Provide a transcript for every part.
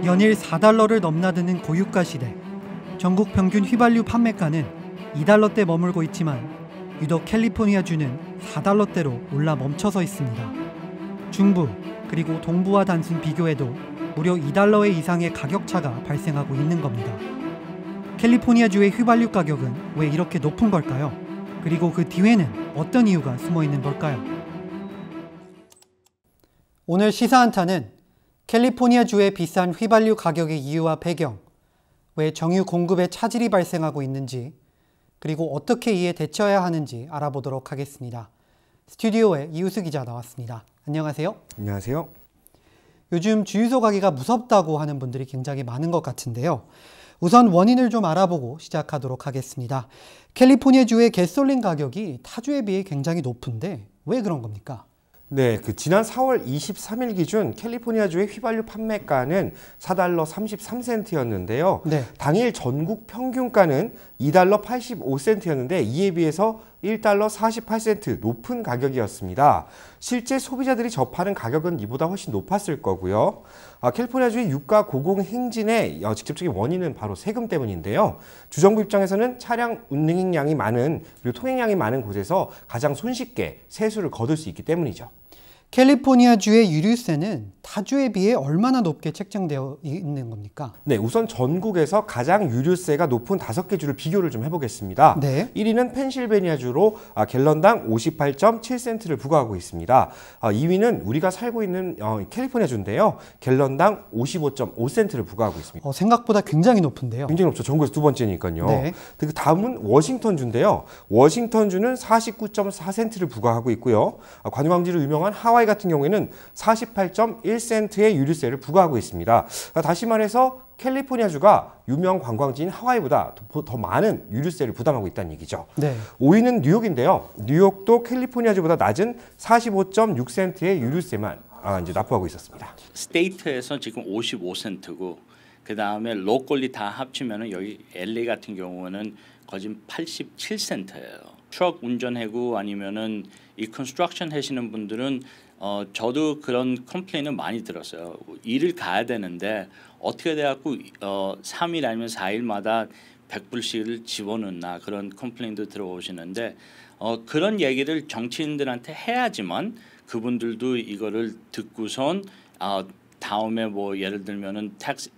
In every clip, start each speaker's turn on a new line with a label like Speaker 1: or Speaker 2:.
Speaker 1: 연일 4달러를 넘나드는 고유가 시대. 전국 평균 휘발유 판매가는 2달러대 머물고 있지만 유독 캘리포니아주는 4달러대로 올라 멈춰서 있습니다. 중부 그리고 동부와 단순 비교해도 무려 2달러 이상의 가격차가 발생하고 있는 겁니다. 캘리포니아주의 휘발유 가격은 왜 이렇게 높은 걸까요? 그리고 그 뒤에는 어떤 이유가 숨어 있는 걸까요? 오늘 시사한타는 캘리포니아주의 비싼 휘발유 가격의 이유와 배경, 왜 정유 공급에 차질이 발생하고 있는지, 그리고 어떻게 이에 대처해야 하는지 알아보도록 하겠습니다. 스튜디오에 이우수 기자 나왔습니다. 안녕하세요.
Speaker 2: 안녕하세요.
Speaker 1: 요즘 주유소 가기가 무섭다고 하는 분들이 굉장히 많은 것 같은데요. 우선 원인을 좀 알아보고 시작하도록 하겠습니다. 캘리포니아주의 가솔린 가격이 타주에 비해 굉장히 높은데 왜 그런 겁니까?
Speaker 2: 네, 지난 4월 23일 기준 캘리포니아주의 휘발유 판매가는 4달러 33센트였는데요.
Speaker 1: 네.
Speaker 2: 당일 전국 평균가는 2달러 85센트였는데 이에 비해서 1달러 48센트 높은 가격이었습니다. 실제 소비자들이 접하는 가격은 이보다 훨씬 높았을 거고요. 캘리포니아주의 유가 고공 행진의 직접적인 원인은 바로 세금 때문인데요. 주정부 입장에서는 차량 운행량이 많은 그리고 통행량이 많은 곳에서 가장 손쉽게 세수를 거둘 수 있기 때문이죠.
Speaker 1: 캘리포니아주의 유류세는 타주에 비해 얼마나 높게 책정되어 있는 겁니까?
Speaker 2: 네, 우선 전국에서 가장 유류세가 높은 5개 주를 비교를 좀 해보겠습니다.
Speaker 1: 네.
Speaker 2: 1위는 펜실베니아주로 갤런당 58.7센트를 부과하고 있습니다. 2위는 우리가 살고 있는 캘리포니아주인데요. 갤런당 55.5센트를 부과하고 있습니다.
Speaker 1: 생각보다 굉장히 높은데요.
Speaker 2: 굉장히 높죠. 전국에서 두 번째니까요.
Speaker 1: 네.
Speaker 2: 그 다음은 워싱턴주인데요. 워싱턴주는 49.4센트를 부과하고 있고요. 관광지로 유명한 하와이 같은 경우에는 48.1센트의 유류세를 부과하고 있습니다. 다시 말해서 캘리포니아주가 유명 관광지인 하와이보다 더 많은 유류세를 부담하고 있다는 얘기죠.
Speaker 1: 네.
Speaker 2: 5위는 뉴욕인데요. 뉴욕도 캘리포니아주보다 낮은 45.6센트의 유류세만 이제 납부하고 있었습니다.
Speaker 3: 스테이트에서 지금 55센트고 그 다음에 로컬리 다 합치면은 여기 LA 같은 경우는 거진 87센트예요. 트럭 운전하고 아니면은 이 컨스트럭션 하시는 분들은 저도 그런 컴플레인을 많이 들었어요. 일을 가야 되는데 어떻게 돼갖고 3일 아니면 4일마다 100불씩을 집어넣나 그런 컴플레인도 들어오시는데 그런 얘기를 정치인들한테 해야지만 그분들도 이거를 듣고선 다음에 뭐 예를 들면은 가스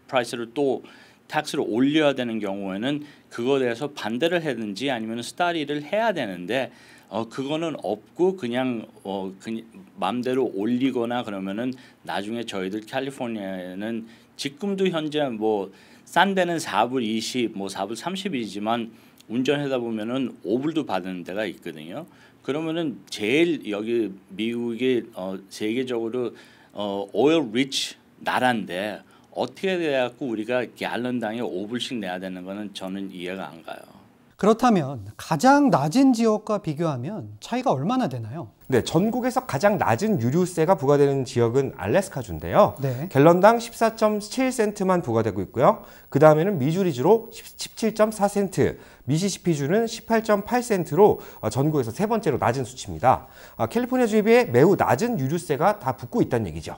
Speaker 3: 프라이스를 또 텍스를 올려야 되는 경우에는 그거에 대해서 반대를 하든지 아니면 스타디를 해야 되는데 그거는 없고 그냥 마음대로 올리거나 그러면은 나중에 저희들 캘리포니아에는 지금도 현재 뭐 싼 데는 4불 20, 뭐 4불 30이지만 운전하다 보면은 5불도 받는 데가 있거든요. 그러면은 제일 여기 미국이 세계적으로 오일 리치 나라인데 어떻게 돼갖고 우리가 갤런당에 5불씩 내야 되는 거는 저는 이해가 안 가요.
Speaker 1: 그렇다면 가장 낮은 지역과 비교하면 차이가 얼마나 되나요?
Speaker 2: 네, 전국에서 가장 낮은 유류세가 부과되는 지역은 알래스카주인데요.
Speaker 1: 네.
Speaker 2: 갤런당 14.7센트만 부과되고 있고요. 그 다음에는 미주리주로 17.4센트, 미시시피주는 18.8센트로 전국에서 세 번째로 낮은 수치입니다. 캘리포니아주에 비해 매우 낮은 유류세가 다 붙고 있다는 얘기죠.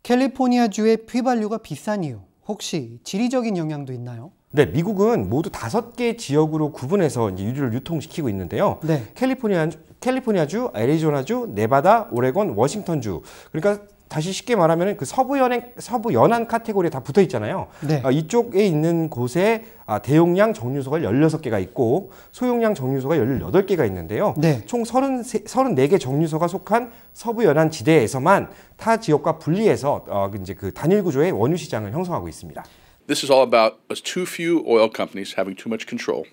Speaker 1: 캘리포니아주의 휘발유가 비싼 이유, 혹시 지리적인 영향도 있나요?
Speaker 2: 네, 미국은 모두 5개 지역으로 구분해서 이제 유류를 유통시키고 있는데요.
Speaker 1: 네.
Speaker 2: 캘리포니아주, 애리조나주, 네바다, 오레곤, 워싱턴주. 그러니까 다시 쉽게 말하면 그 서부 연안 카테고리에 다 붙어 있잖아요.
Speaker 1: 네.
Speaker 2: 이쪽에 있는 곳에 대용량 정류소가 16개가 있고 소용량 정류소가 18개가 있는데요.
Speaker 1: 네.
Speaker 2: 총 34개 정류소가 속한 서부 연안 지대에서만 타 지역과 분리해서 이제 그 단일 구조의 원유 시장을 형성하고 있습니다.
Speaker 4: This is all about us too few oil companies having too much control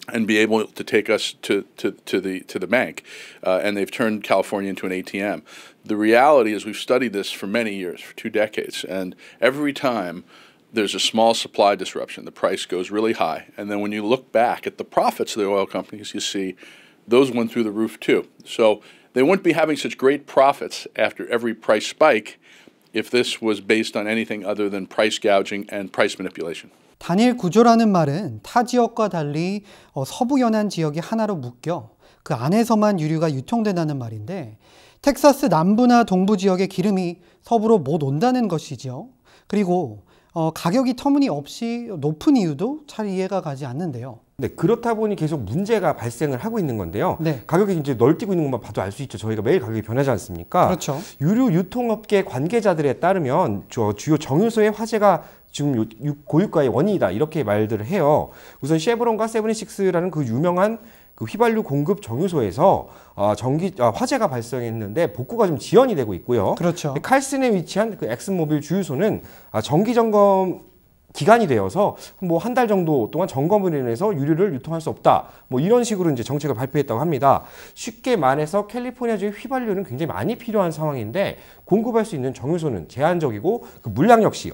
Speaker 4: and be able to take us to the bank, and they've turned California into an ATM. The reality is we've studied this for many years, for 2 decades, and every time there's a small supply disruption, the price goes really high, and then when you look back at the profits of the oil companies, you see those went through the roof too. So they wouldn't be having such great profits after every price spike if this was based on anything other than price gouging and price manipulation.
Speaker 1: 단일 구조라는 말은 타 지역과 달리 서부 연안 지역이 하나로 묶여 그 안에서만 유류가 유통된다는 말인데 텍사스 남부나 동부 지역의 기름이 서부로 못 온다는 것이죠. 그리고 가격이 터무니없이 높은 이유도 잘 이해가 가지 않는데요.
Speaker 2: 네, 그렇다 보니 계속 문제가 발생을 하고 있는 건데요.
Speaker 1: 네.
Speaker 2: 가격이 이제 널뛰고 있는 것만 봐도 알 수 있죠. 저희가 매일 가격이 변하지 않습니까?
Speaker 1: 그렇죠.
Speaker 2: 유류 유통업계 관계자들에 따르면 주요 정유소의 화재가 지금 고유가의 원인이다 이렇게 말들을 해요. 우선 쉐브론과 세븐식스라는 그 유명한 그 휘발유 공급 정유소에서 화재가 발생했는데 복구가 좀 지연이 되고 있고요.
Speaker 1: 그렇죠.
Speaker 2: 칼슨에 위치한 그 엑슨모빌 주유소는 정기 점검 기간이 되어서 뭐 한 달 정도 동안 점검을 인해서 유류를 유통할 수 없다. 뭐 이런 식으로 이제 정책을 발표했다고 합니다. 쉽게 말해서 캘리포니아주의 휘발유는 굉장히 많이 필요한 상황인데 공급할 수 있는 정유소는 제한적이고 그 물량 역시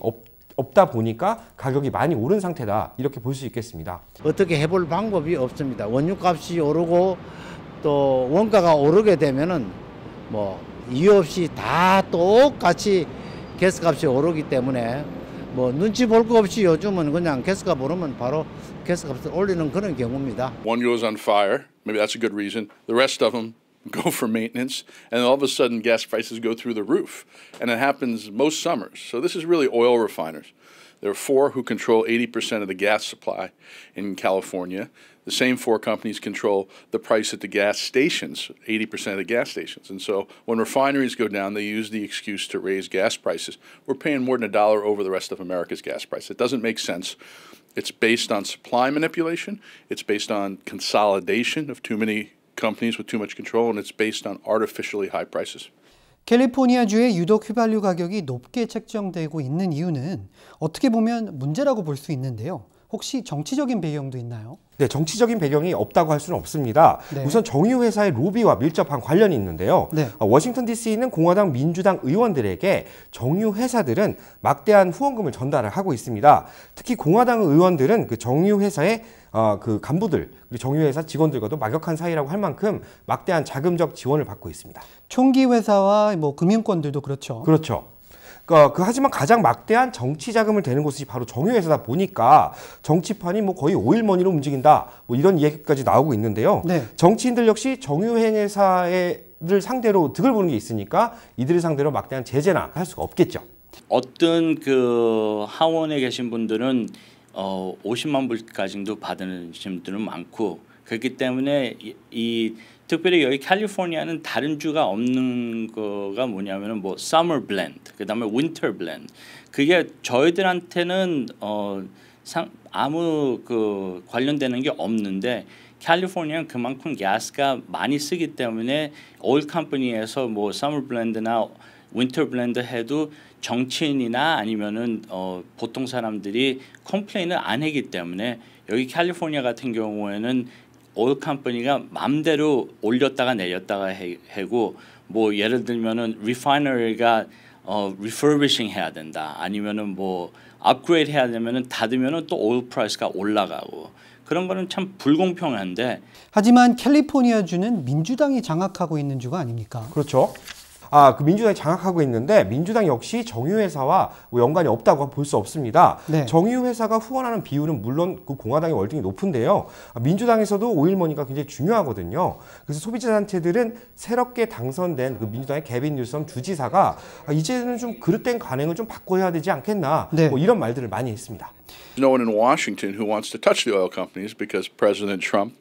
Speaker 2: 없다 보니까 가격이 많이 오른 상태다. 이렇게 볼 수 있겠습니다.
Speaker 5: 어떻게 해볼 방법이 없습니다. 원유값이 오르고 또 원가가 오르게 되면은 뭐 이유 없이 다 똑같이 가스값이 오르기 때문에 뭐 눈치 볼 거 없이 요즘은 그냥 가스값 오르면 바로 가스값을 올리는 그런 경우입니다.
Speaker 4: One goes on fire, maybe that's a good reason. The rest of them go for maintenance, and all of a sudden gas prices go through the roof. And it happens most summers. So this is really oil refiners. There are four who control 80% of the gas supply in California. The same four companies control the price at the gas stations, 80% of the gas stations. And so when refineries go down, they use the excuse to raise gas prices. We're paying more than $1 over the rest of America's gas price. It doesn't make sense. It's based on supply manipulation. It's based on consolidation of too many companies with too much control, and it's based on artificially high prices.
Speaker 1: 캘리포니아주의 유독 휘발유 가격이 높게 책정되고 있는 이유는 어떻게 보면 문제라고 볼 수 있는데요. 혹시 정치적인 배경도 있나요?
Speaker 2: 네, 정치적인 배경이 없다고 할 수는 없습니다.
Speaker 1: 네.
Speaker 2: 우선 정유회사의 로비와 밀접한 관련이 있는데요.
Speaker 1: 네.
Speaker 2: 워싱턴 DC에 있는 공화당 민주당 의원들에게 정유회사들은 막대한 후원금을 전달을 하고 있습니다. 특히 공화당 의원들은 그 정유회사의 그 간부들, 그리고 정유회사 직원들과도 막역한 사이라고 할 만큼 막대한 자금적 지원을 받고 있습니다.
Speaker 1: 총기 회사와 뭐 금융권들도 그렇죠.
Speaker 2: 그렇죠. 하지만 가장 막대한 정치 자금을 대는 곳이 바로 정유회사다 보니까 정치판이 뭐 거의 오일머니로 움직인다. 뭐 이런 이야기까지 나오고 있는데요.
Speaker 1: 네.
Speaker 2: 정치인들 역시 정유회사를 상대로 득을 보는 게 있으니까 이들을 상대로 막대한 제재나 할 수가 없겠죠.
Speaker 3: 어떤 그 하원에 계신 분들은 50만 불까지도 받는 분들은 많고 그렇기 때문에 특별히 여기 캘리포니아는 다른 주가 없는 거가 뭐냐면은 뭐 summer blend, 그다음에 winter blend. 그게 저희들한테는 아무 그 관련되는 게 없는데 캘리포니아는 그만큼 가스가 많이 쓰기 때문에 오일 컴퍼니에서 뭐 summer blend나 winter blend 해도 정치인이나 아니면은 보통 사람들이 컴플레인을 안 하기 때문에 여기 캘리포니아 같은 경우에는 오일 컴퍼니가 맘대로 올렸다가 내렸다가 하고 뭐 예를 들면은 리파이너리가 리퍼비싱 해야 된다 아니면은 뭐 업그레이드 해야 되면은 닫으면은 또 오일 프라이스가 올라가고 그런 거는 참 불공평한데
Speaker 1: 하지만 캘리포니아주는 민주당이 장악하고 있는 주가 아닙니까?
Speaker 2: 그렇죠. 그 민주당이 장악하고 있는데 민주당 역시 정유회사와 연관이 없다고 볼 수 없습니다.
Speaker 1: 네.
Speaker 2: 정유회사가 후원하는 비율은 물론 그 공화당의 월등히 높은데요. 민주당에서도 오일머니가 굉장히 중요하거든요. 그래서 소비자단체들은 새롭게 당선된 그 민주당의 개빈 뉴섬 주지사가 이제는 좀 그릇된 관행을 좀 바꿔야 되지 않겠나
Speaker 1: 네.
Speaker 2: 뭐 이런 말들을 많이 했습니다.
Speaker 4: No one in Washington who wants to touch the oil companies because President Trump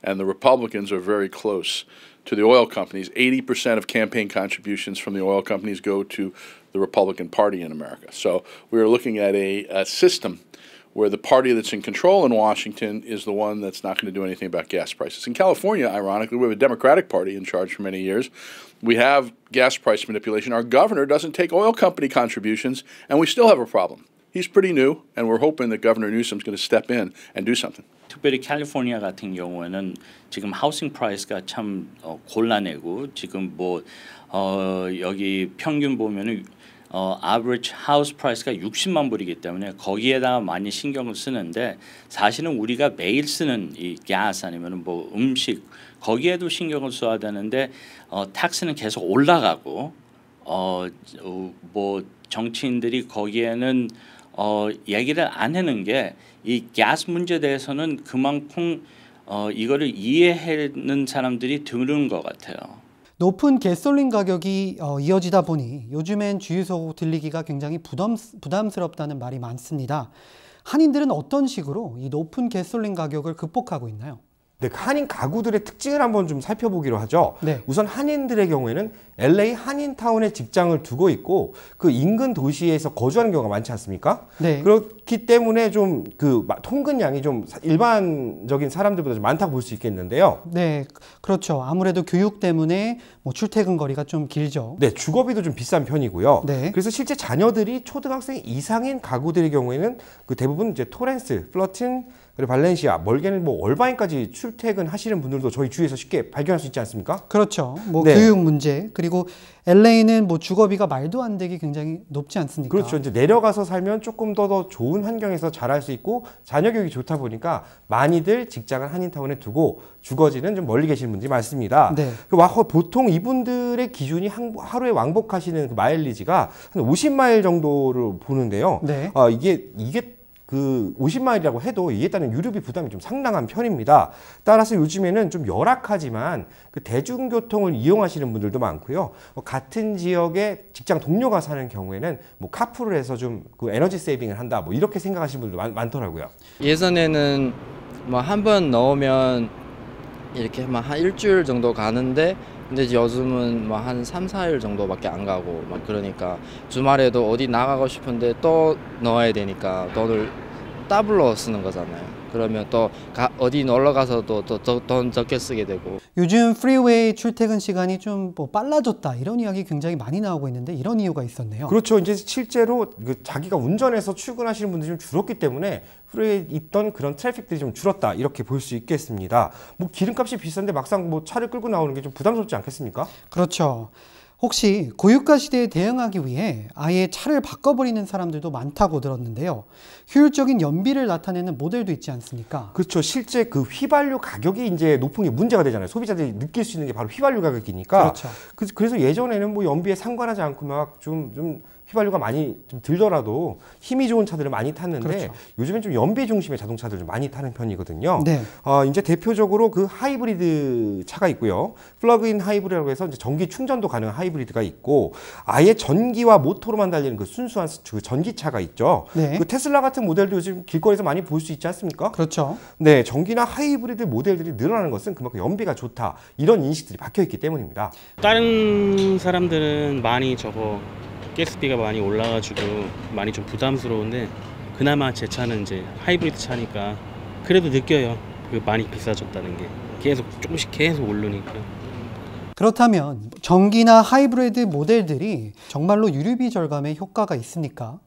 Speaker 4: and the Republicans are very close to the oil companies. 80% of campaign contributions from the oil companies go to the Republican Party in America. So we are looking at a system where the party that's in control in Washington is the one that's not going to do anything about gas prices. In California, ironically, we have a Democratic Party in charge for many years. We have gas price manipulation. Our governor doesn't take oil company contributions, and we still have a problem. He's pretty new, and we're hoping that Governor Newsom's going to step in and do something.
Speaker 3: 특별히 캘리포니아 같은 경우에는 지금 하우싱 프라이스가 참 곤란하고 지금 뭐 여기 평균 보면은 average house price가 60만 불이기 때문에 거기에다가 많이 신경을 쓰는데 사실은 우리가 매일 쓰는 이 가스 아니면은 뭐 음식 거기에도 신경을 써야 되는데 텍스는 계속 올라가고 뭐 정치인들이 거기에는 얘기를 안 하는 게 이 가스 문제에 대해서는 그만큼 이거를 이해하는 사람들이 드문 것 같아요.
Speaker 1: 높은 가솔린 가격이 이어지다 보니 요즘엔 주유소 들리기가 굉장히 부담스럽다는 말이 많습니다. 한인들은 어떤 식으로 이 높은 가솔린 가격을 극복하고 있나요?
Speaker 2: 네, 한인 가구들의 특징을 한번 좀 살펴보기로 하죠.
Speaker 1: 네.
Speaker 2: 우선 한인들의 경우에는 LA 한인타운에 직장을 두고 있고 그 인근 도시에서 거주하는 경우가 많지 않습니까?
Speaker 1: 네.
Speaker 2: 그렇기 때문에 좀 그 통근량이 좀 일반적인 사람들보다 좀 많다고 볼 수 있겠는데요.
Speaker 1: 네, 그렇죠. 아무래도 교육 때문에 뭐 출퇴근 거리가 좀 길죠.
Speaker 2: 네, 주거비도 좀 비싼 편이고요.
Speaker 1: 네.
Speaker 2: 그래서 실제 자녀들이 초등학생 이상인 가구들의 경우에는 그 대부분 이제 토렌스, 플러튼, 그리고 발렌시아, 멀게는 뭐 얼바인까지 출퇴근하시는 분들도 저희 주위에서 쉽게 발견할 수 있지 않습니까?
Speaker 1: 그렇죠. 뭐
Speaker 2: 네.
Speaker 1: 교육 문제, 그리고 LA는 뭐 주거비가 말도 안 되게 굉장히 높지 않습니까?
Speaker 2: 그렇죠. 이제 내려가서 살면 조금 더 좋은 환경에서 자랄 수 있고 자녀 교육이 좋다 보니까 많이들 직장을 한인타운에 두고 주거지는 좀 멀리 계시는 분들이 많습니다.
Speaker 1: 네.
Speaker 2: 보통 이분들의 기준이 하루에 왕복하시는 그 마일리지가 한 50마일 정도를 보는데요.
Speaker 1: 네.
Speaker 2: 이게 그 50마일이라고 해도 이에 따른 유류비 부담이 좀 상당한 편입니다. 따라서 요즘에는 좀 열악하지만 그 대중교통을 이용하시는 분들도 많고요. 같은 지역에 직장 동료가 사는 경우에는 뭐 카풀을 해서 좀 그 에너지 세이빙을 한다, 뭐 이렇게 생각하시는 분들도 많더라고요.
Speaker 6: 예전에는 뭐 한 번 넣으면 이렇게 막 한 일주일 정도 가는데 근데 요즘은 뭐 한 3, 4일 정도밖에 안 가고 막 그러니까 주말에도 어디 나가고 싶은데 또 넣어야 되니까 돈을 더블로 쓰는 거잖아요. 그러면 또 어디 놀러 가서도 또 돈 적게 쓰게 되고.
Speaker 1: 요즘 프리웨이 출퇴근 시간이 좀 뭐 빨라졌다 이런 이야기 굉장히 많이 나오고 있는데 이런 이유가 있었네요.
Speaker 2: 그렇죠. 이제 실제로 자기가 운전해서 출근하시는 분들이 좀 줄었기 때문에 프리웨이에 있던 그런 트래픽들이 좀 줄었다 이렇게 볼 수 있겠습니다. 뭐 기름값이 비싼데 막상 뭐 차를 끌고 나오는 게 좀 부담스럽지 않겠습니까?
Speaker 1: 그렇죠. 혹시 고유가 시대에 대응하기 위해 아예 차를 바꿔버리는 사람들도 많다고 들었는데요. 효율적인 연비를 나타내는 모델도 있지 않습니까?
Speaker 2: 그렇죠. 실제 그 휘발유 가격이 이제 높은 게 문제가 되잖아요. 소비자들이 느낄 수 있는 게 바로 휘발유 가격이니까.
Speaker 1: 그렇죠.
Speaker 2: 그래서 예전에는 뭐 연비에 상관하지 않고 막 좀 휘발유가 많이 좀 들더라도 힘이 좋은 차들을 많이 탔는데
Speaker 1: 그렇죠.
Speaker 2: 요즘엔 좀 연비 중심의 자동차들을 좀 많이 타는 편이거든요.
Speaker 1: 네.
Speaker 2: 이제 대표적으로 그 하이브리드 차가 있고요. 플러그인 하이브리드라고 해서 이제 전기 충전도 가능한 하이브리드가 있고 아예 전기와 모터로만 달리는 그 순수한 그 전기차가 있죠.
Speaker 1: 네.
Speaker 2: 그 테슬라 같은 모델도 요즘 길거리에서 많이 볼 수 있지 않습니까?
Speaker 1: 그렇죠.
Speaker 2: 네, 전기나 하이브리드 모델들이 늘어나는 것은 그만큼 연비가 좋다 이런 인식들이 박혀 있기 때문입니다.
Speaker 7: 다른 사람들은 많이 가스비가 많이 올라가지고 많이 좀 부담스러운데 그나마 제 차는 이제 하이브리드 차니까 그래도 느껴요. 그 많이 비싸졌다는 게 조금씩 계속 오르니까.
Speaker 1: 그렇다면 전기나 하이브리드 모델들이 정말로 유류비 절감에 효과가 있습니까?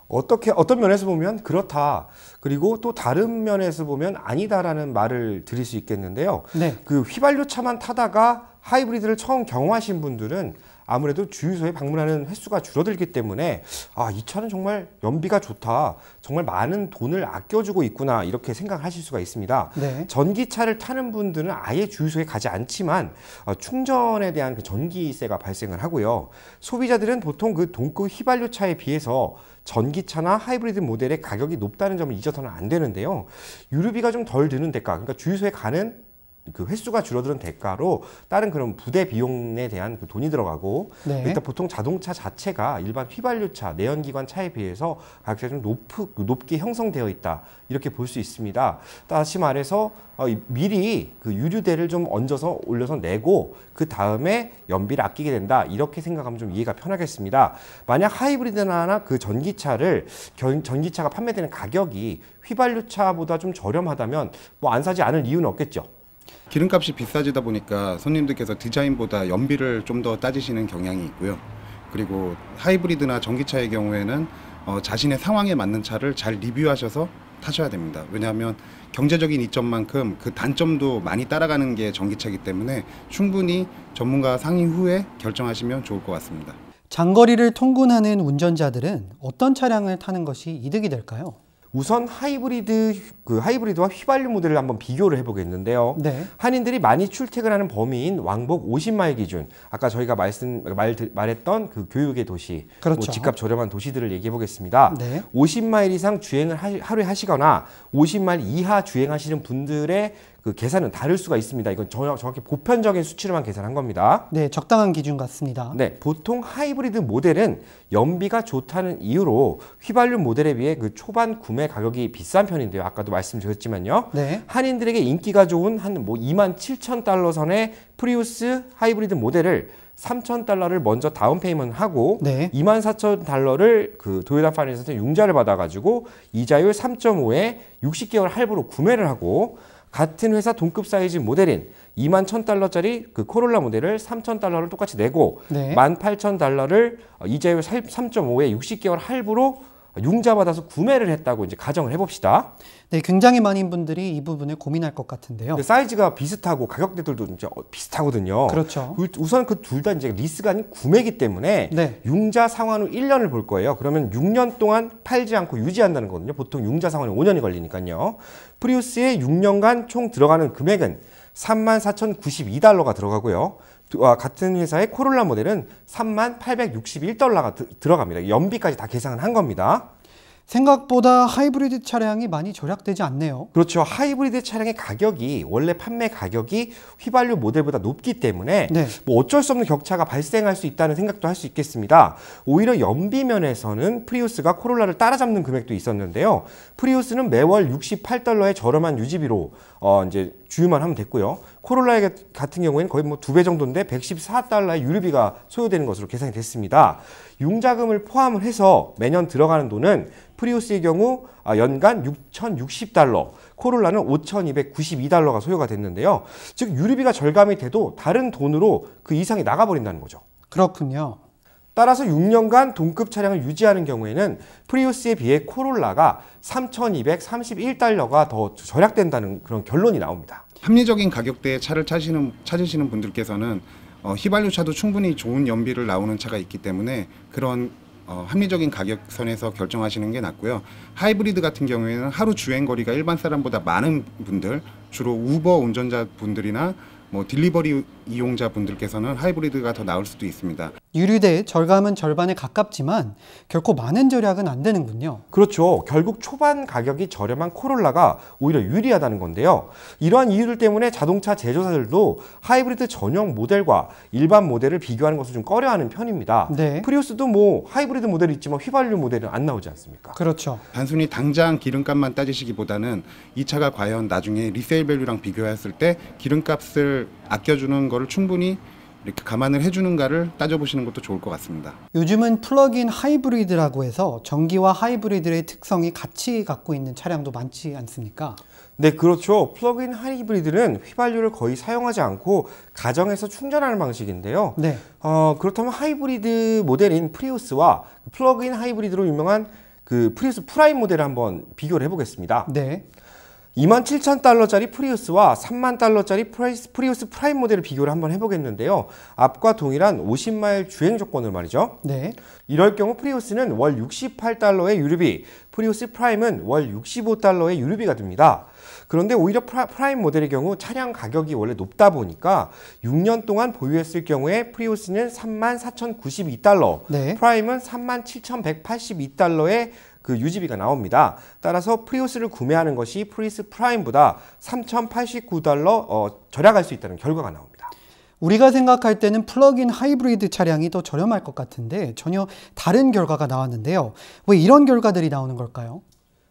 Speaker 2: 어떤 면에서 보면 그렇다. 그리고 또 다른 면에서 보면 아니다라는 말을 드릴 수 있겠는데요.
Speaker 1: 네.
Speaker 2: 그 휘발유 차만 타다가 하이브리드를 처음 경험하신 분들은 아무래도 주유소에 방문하는 횟수가 줄어들기 때문에 이 차는 정말 연비가 좋다. 정말 많은 돈을 아껴주고 있구나. 이렇게 생각하실 수가 있습니다.
Speaker 1: 네.
Speaker 2: 전기차를 타는 분들은 아예 주유소에 가지 않지만 충전에 대한 그 전기세가 발생을 하고요. 소비자들은 보통 그 동급 휘발유차에 비해서 전기차나 하이브리드 모델의 가격이 높다는 점을 잊어서는 안 되는데요. 유류비가 좀 덜 드는 대가, 그러니까 주유소에 가는 그 횟수가 줄어드는 대가로 다른 그런 부대 비용에 대한 그 돈이 들어가고
Speaker 1: 네.
Speaker 2: 일단 보통 자동차 자체가 일반 휘발유차, 내연기관 차에 비해서 가격이 좀 높게 형성되어 있다 이렇게 볼 수 있습니다. 다시 말해서 미리 그 유류대를 좀 얹어서 올려서 내고 그 다음에 연비를 아끼게 된다 이렇게 생각하면 좀 이해가 편하겠습니다. 만약 하이브리드나 그 전기차가 판매되는 가격이 휘발유차보다 좀 저렴하다면 뭐 안 사지 않을 이유는 없겠죠.
Speaker 8: 기름값이 비싸지다 보니까 손님들께서 디자인보다 연비를 좀 더 따지시는 경향이 있고요. 그리고 하이브리드나 전기차의 경우에는 자신의 상황에 맞는 차를 잘 리뷰하셔서 타셔야 됩니다. 왜냐하면 경제적인 이점만큼 그 단점도 많이 따라가는 게 전기차이기 때문에 충분히 전문가 상의 후에 결정하시면 좋을 것 같습니다.
Speaker 1: 장거리를 통근하는 운전자들은 어떤 차량을 타는 것이 이득이 될까요?
Speaker 2: 우선 하이브리드와 휘발유 모델을 한번 비교를 해보겠는데요.
Speaker 1: 네.
Speaker 2: 한인들이 많이 출퇴근하는 범위인 왕복 50마일 기준, 아까 저희가 말했던 그 교육의 도시,
Speaker 1: 그렇죠.
Speaker 2: 뭐 집값 저렴한 도시들을 얘기해 보겠습니다.
Speaker 1: 네.
Speaker 2: 50마일 이상 주행을 하루에 하시거나 50마일 이하 주행하시는 분들의 그 계산은 다를 수가 있습니다. 이건 정확히 보편적인 수치로만 계산한 겁니다.
Speaker 1: 네, 적당한 기준 같습니다.
Speaker 2: 네, 보통 하이브리드 모델은 연비가 좋다는 이유로 휘발유 모델에 비해 그 초반 구매 가격이 비싼 편인데요. 아까도 말씀드렸지만요.
Speaker 1: 네.
Speaker 2: 한인들에게 인기가 좋은 한 뭐 27,000달러 선의 프리우스 하이브리드 모델을 3,000달러를 먼저 다운 페이먼트하고
Speaker 1: 네.
Speaker 2: 24,000달러를 그 도요타 파이낸스에서 융자를 받아가지고 이자율 3.5에 60개월 할부로 구매를 하고, 같은 회사 동급 사이즈 모델인 21,000달러짜리 그 코롤라 모델을 3,000달러를 똑같이 내고
Speaker 1: 네.
Speaker 2: 18,000달러를 이자율 3.5에 60개월 할부로 융자받아서 구매를 했다고 이제 가정을 해봅시다.
Speaker 1: 네, 굉장히 많은 분들이 이 부분을 고민할 것 같은데요.
Speaker 2: 근데 사이즈가 비슷하고 가격대들도 이제 비슷하거든요.
Speaker 1: 그렇죠.
Speaker 2: 우선 그 둘 다 이제 리스가 아닌 구매이기 때문에
Speaker 1: 네.
Speaker 2: 융자 상환 후 1년을 볼 거예요. 그러면 6년 동안 팔지 않고 유지한다는 거거든요. 보통 융자 상환이 5년이 걸리니까요. 프리우스의 6년간 총 들어가는 금액은 34,092달러가 들어가고요. 같은 회사의 코롤라 모델은 38,661달러가 들어갑니다. 연비까지 다 계산을 한 겁니다.
Speaker 1: 생각보다 하이브리드 차량이 많이 절약되지 않네요.
Speaker 2: 그렇죠. 하이브리드 차량의 가격이 원래 판매 가격이 휘발유 모델보다 높기 때문에
Speaker 1: 네.
Speaker 2: 뭐 어쩔 수 없는 격차가 발생할 수 있다는 생각도 할 수 있겠습니다. 오히려 연비 면에서는 프리우스가 코롤라를 따라잡는 금액도 있었는데요. 프리우스는 매월 68달러의 저렴한 유지비로 이제 주유만 하면 됐고요. 코롤라 같은 경우에는 거의 뭐 2배 정도인데 114달러의 유류비가 소요되는 것으로 계산이 됐습니다. 융자금을 포함을 해서 매년 들어가는 돈은 프리우스의 경우 연간 6,060달러, 코롤라는 5,292달러가 소요가 됐는데요. 즉 유류비가 절감이 돼도 다른 돈으로 그 이상이 나가버린다는 거죠.
Speaker 1: 그렇군요.
Speaker 2: 따라서 6년간 동급 차량을 유지하는 경우에는 프리우스에 비해 코롤라가 3,231달러가 더 절약된다는 그런 결론이 나옵니다.
Speaker 8: 합리적인 가격대의 차를 찾으시는 분들께서는 휘발유 차도 충분히 좋은 연비를 나오는 차가 있기 때문에 그런 합리적인 가격선에서 결정하시는 게 낫고요. 하이브리드 같은 경우에는 하루 주행 거리가 일반 사람보다 많은 분들, 주로 우버 운전자분들이나 뭐 딜리버리 이용자 분들께서는 하이브리드가 더 나을 수도 있습니다.
Speaker 1: 유류대 절감은 절반에 가깝지만 결코 많은 절약은 안 되는군요.
Speaker 2: 그렇죠. 결국 초반 가격이 저렴한 코롤라가 오히려 유리하다는 건데요. 이러한 이유들 때문에 자동차 제조사들도 하이브리드 전용 모델과 일반 모델을 비교하는 것을 좀 꺼려하는 편입니다.
Speaker 1: 네.
Speaker 2: 프리우스도 뭐 하이브리드 모델이 있지만 휘발유 모델은 안 나오지 않습니까?
Speaker 1: 그렇죠.
Speaker 8: 단순히 당장 기름값만 따지시기보다는 이 차가 과연 나중에 리세일 밸류랑 비교했을 때 기름값을 아껴주는 거를 충분히 이렇게 감안을 해주는가를 따져보시는 것도 좋을 것 같습니다.
Speaker 1: 요즘은 플러그인 하이브리드라고 해서 전기와 하이브리드의 특성이 같이 갖고 있는 차량도 많지 않습니까?
Speaker 2: 네, 그렇죠. 플러그인 하이브리드는 휘발유를 거의 사용하지 않고 가정에서 충전하는 방식인데요.
Speaker 1: 네.
Speaker 2: 그렇다면 하이브리드 모델인 프리우스와 플러그인 하이브리드로 유명한 그 프리우스 프라임 모델을 한번 비교를 해보겠습니다.
Speaker 1: 네.
Speaker 2: 27,000달러짜리 프리우스와 30,000달러짜리 프리우스 프라임 모델을 비교를 한번 해보겠는데요. 앞과 동일한 50마일 주행 조건을 말이죠.
Speaker 1: 네.
Speaker 2: 이럴 경우 프리우스는 월 68달러의 유류비, 프리우스 프라임은 월 65달러의 유류비가 듭니다. 그런데 오히려 프라임 모델의 경우 차량 가격이 원래 높다 보니까 6년 동안 보유했을 경우에 프리우스는 34,092달러,
Speaker 1: 네.
Speaker 2: 프라임은 37,182달러의 그 유지비가 나옵니다. 따라서 프리우스를 구매하는 것이 프리우스 프라임보다 3,089달러 절약할 수 있다는 결과가 나옵니다.
Speaker 1: 우리가 생각할 때는 플러그인 하이브리드 차량이 더 저렴할 것 같은데 전혀 다른 결과가 나왔는데요. 왜 이런 결과들이 나오는 걸까요?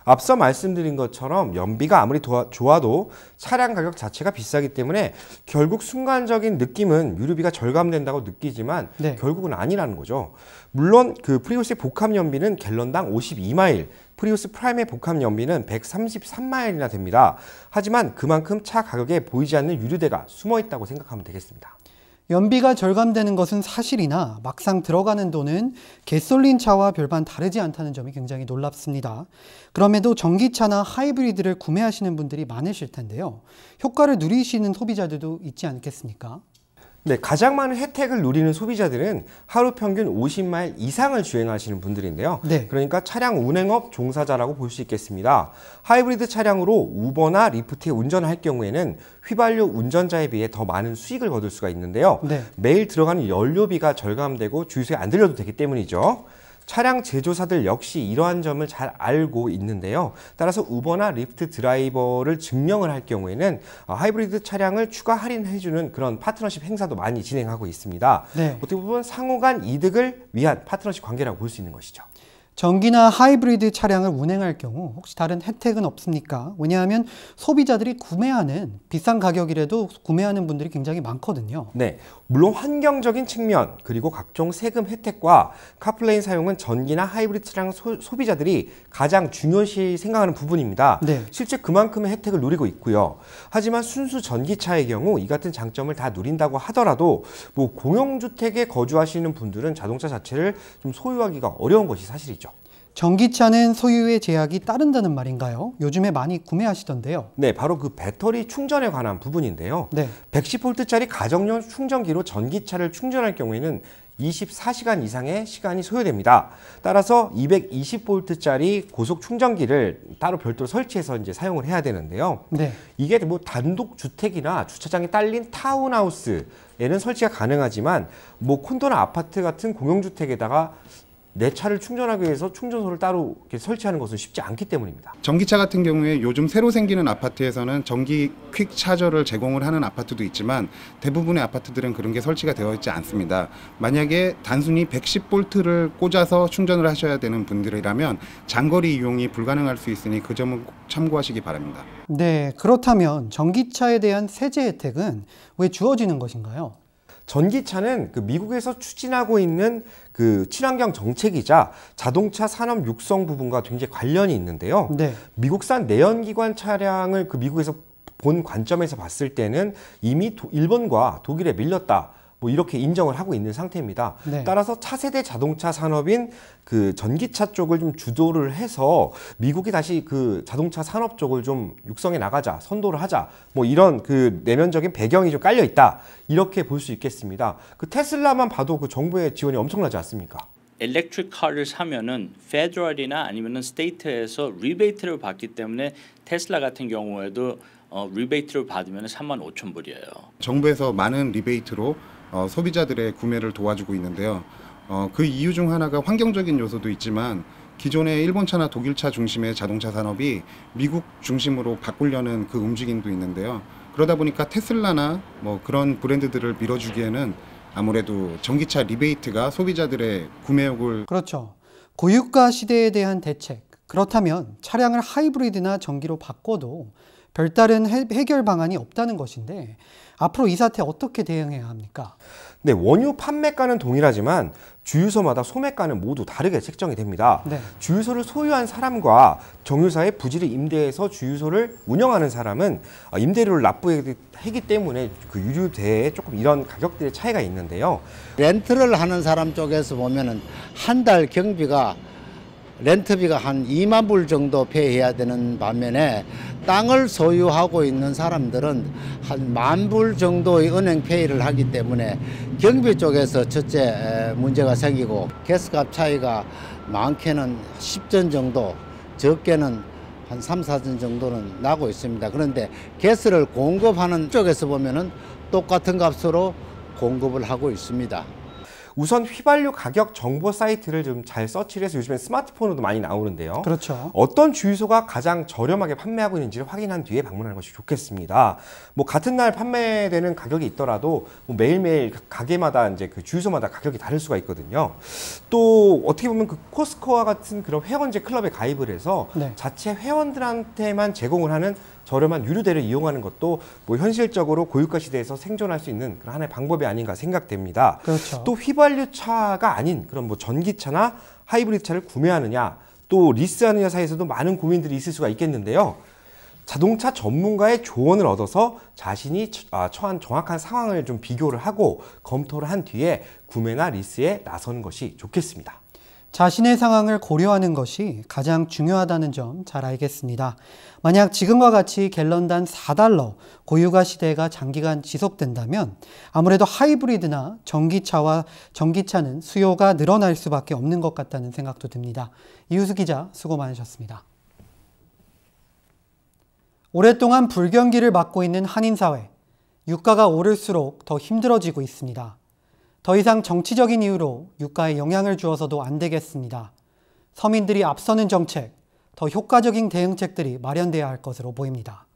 Speaker 2: 앞서 말씀드린 것처럼 연비가 아무리 좋아도 차량 가격 자체가 비싸기 때문에 결국 순간적인 느낌은 유류비가 절감된다고 느끼지만
Speaker 1: 네.
Speaker 2: 결국은 아니라는 거죠. 물론 그 프리우스의 복합 연비는 갤런당 52마일, 프리우스 프라임의 복합 연비는 133마일이나 됩니다. 하지만 그만큼 차 가격에 보이지 않는 유류대가 숨어 있다고 생각하면 되겠습니다.
Speaker 1: 연비가 절감되는 것은 사실이나 막상 들어가는 돈은 가솔린 차와 별반 다르지 않다는 점이 굉장히 놀랍습니다. 그럼에도 전기차나 하이브리드를 구매하시는 분들이 많으실 텐데요. 효과를 누리시는 소비자들도 있지 않겠습니까?
Speaker 2: 네, 가장 많은 혜택을 누리는 소비자들은 하루 평균 50마일 이상을 주행하시는 분들인데요.
Speaker 1: 네.
Speaker 2: 그러니까 차량 운행업 종사자라고 볼 수 있겠습니다. 하이브리드 차량으로 우버나 리프트에 운전할 경우에는 휘발유 운전자에 비해 더 많은 수익을 거둘 수가 있는데요.
Speaker 1: 네.
Speaker 2: 매일 들어가는 연료비가 절감되고 주유소에 안 들려도 되기 때문이죠. 차량 제조사들 역시 이러한 점을 잘 알고 있는데요. 따라서 우버나 리프트 드라이버를 증명을 할 경우에는 하이브리드 차량을 추가 할인해주는 그런 파트너십 행사도 많이 진행하고 있습니다.
Speaker 1: 네.
Speaker 2: 어떻게 보면 상호 간 이득을 위한 파트너십 관계라고 볼 수 있는 것이죠.
Speaker 1: 전기나 하이브리드 차량을 운행할 경우 혹시 다른 혜택은 없습니까? 왜냐하면 소비자들이 구매하는 비싼 가격이라도 구매하는 분들이 굉장히 많거든요.
Speaker 2: 네, 물론 환경적인 측면 그리고 각종 세금 혜택과 카플레인 사용은 전기나 하이브리드 차량 소비자들이 가장 중요시 생각하는 부분입니다.
Speaker 1: 네.
Speaker 2: 실제 그만큼의 혜택을 누리고 있고요. 하지만 순수 전기차의 경우 이 같은 장점을 다 누린다고 하더라도 뭐 공용주택에 거주하시는 분들은 자동차 자체를 좀 소유하기가 어려운 것이 사실이죠.
Speaker 1: 전기차는 소유의 제약이 따른다는 말인가요? 요즘에 많이 구매하시던데요.
Speaker 2: 네, 바로 그 배터리 충전에 관한 부분인데요.
Speaker 1: 네.
Speaker 2: 110V짜리 가정용 충전기로 전기차를 충전할 경우에는 24시간 이상의 시간이 소요됩니다. 따라서 220V짜리 고속 충전기를 따로 별도로 설치해서 이제 사용을 해야 되는데요.
Speaker 1: 네.
Speaker 2: 이게 뭐 단독 주택이나 주차장이 딸린 타운하우스에는 설치가 가능하지만 뭐 콘도나 아파트 같은 공용주택에다가 내 차를 충전하기 위해서 충전소를 따로 이렇게 설치하는 것은 쉽지 않기 때문입니다.
Speaker 8: 전기차 같은 경우에 요즘 새로 생기는 아파트에서는 전기 퀵 차저를 제공을 하는 아파트도 있지만 대부분의 아파트들은 그런 게 설치가 되어 있지 않습니다. 만약에 단순히 110V를 꽂아서 충전을 하셔야 되는 분들이라면 장거리 이용이 불가능할 수 있으니 그 점은 꼭 참고하시기 바랍니다.
Speaker 1: 네, 그렇다면 전기차에 대한 세제 혜택은 왜 주어지는 것인가요?
Speaker 2: 전기차는 그 미국에서 추진하고 있는 그 친환경 정책이자 자동차 산업 육성 부분과 굉장히 관련이 있는데요.
Speaker 1: 네.
Speaker 2: 미국산 내연기관 차량을 그 미국에서 본 관점에서 봤을 때는 이미 일본과 독일에 밀렸다. 뭐 이렇게 인정을 하고 있는 상태입니다.
Speaker 1: 네.
Speaker 2: 따라서 차세대 자동차 산업인 그 전기차 쪽을 좀 주도를 해서 미국이 다시 그 자동차 산업 쪽을 좀 육성해 나가자, 선도를 하자, 뭐 이런 그 내면적인 배경이 좀 깔려 있다. 이렇게 볼 수 있겠습니다. 그 테슬라만 봐도 그 정부의 지원이 엄청나지 않습니까?
Speaker 3: 일렉트릭 카를 사면은 페더럴이나 아니면은 스테이트에서 리베이트를 받기 때문에 테슬라 같은 경우에도 리베이트를 받으면 35,000불이에요.
Speaker 8: 정부에서 많은 리베이트로 소비자들의 구매를 도와주고 있는데요. 그 이유 중 하나가 환경적인 요소도 있지만 기존의 일본차나 독일차 중심의 자동차 산업이 미국 중심으로 바꾸려는 그 움직임도 있는데요. 그러다 보니까 테슬라나 뭐 그런 브랜드들을 밀어주기에는 아무래도 전기차 리베이트가 소비자들의 구매욕을
Speaker 1: 그렇죠. 고유가 시대에 대한 대책. 그렇다면 차량을 하이브리드나 전기로 바꿔도 별다른 해결 방안이 없다는 것인데 앞으로 이 사태 어떻게 대응해야 합니까?
Speaker 2: 네, 원유 판매가는 동일하지만 주유소마다 소매가는 모두 다르게 책정이 됩니다.
Speaker 1: 네.
Speaker 2: 주유소를 소유한 사람과 정유사의 부지를 임대해서 주유소를 운영하는 사람은 임대료를 납부하기 때문에 그 유류대에 조금 이런 가격들의 차이가 있는데요.
Speaker 5: 렌트를 하는 사람 쪽에서 보면은 한 달 경비가 렌트비가 한 2만 불 정도 페이해야 되는 반면에 땅을 소유하고 있는 사람들은 한 10,000불 정도의 은행 페이를 하기 때문에 경비 쪽에서 첫째 문제가 생기고 가스값 차이가 많게는 10전 정도, 적게는 한 3, 4전 정도는 나고 있습니다. 그런데 가스를 공급하는 쪽에서 보면은 똑같은 값으로 공급을 하고 있습니다.
Speaker 2: 우선 휘발유 가격 정보 사이트를 좀 잘 서치를 해서 요즘엔 스마트폰으로도 많이 나오는데요.
Speaker 1: 그렇죠.
Speaker 2: 어떤 주유소가 가장 저렴하게 판매하고 있는지를 확인한 뒤에 방문하는 것이 좋겠습니다. 뭐 같은 날 판매되는 가격이 있더라도 뭐 매일매일 가게마다 이제 그 주유소마다 가격이 다를 수가 있거든요. 또 어떻게 보면 그 코스코와 같은 그런 회원제 클럽에 가입을 해서
Speaker 1: 네.
Speaker 2: 자체 회원들한테만 제공을 하는 저렴한 유류대를 이용하는 것도 뭐 현실적으로 고유가 시대에서 생존할 수 있는 그런 하나의 방법이 아닌가 생각됩니다.
Speaker 1: 그렇죠.
Speaker 2: 또 휘발유차가 아닌 그런 뭐 전기차나 하이브리드 차를 구매하느냐 또 리스하느냐 사이에서도 많은 고민들이 있을 수가 있겠는데요. 자동차 전문가의 조언을 얻어서 자신이 처한 정확한 상황을 좀 비교를 하고 검토를 한 뒤에 구매나 리스에 나서는 것이 좋겠습니다.
Speaker 1: 자신의 상황을 고려하는 것이 가장 중요하다는 점 잘 알겠습니다. 만약 지금과 같이 갤런당 4달러 고유가 시대가 장기간 지속된다면 아무래도 하이브리드나 전기차는 수요가 늘어날 수밖에 없는 것 같다는 생각도 듭니다. 이우수 기자 수고 많으셨습니다. 오랫동안 불경기를 맞고 있는 한인사회, 유가가 오를수록 더 힘들어지고 있습니다. 더 이상 정치적인 이유로 유가에 영향을 주어서도 안 되겠습니다. 서민들이 앞서는 정책, 더 효과적인 대응책들이 마련돼야 할 것으로 보입니다.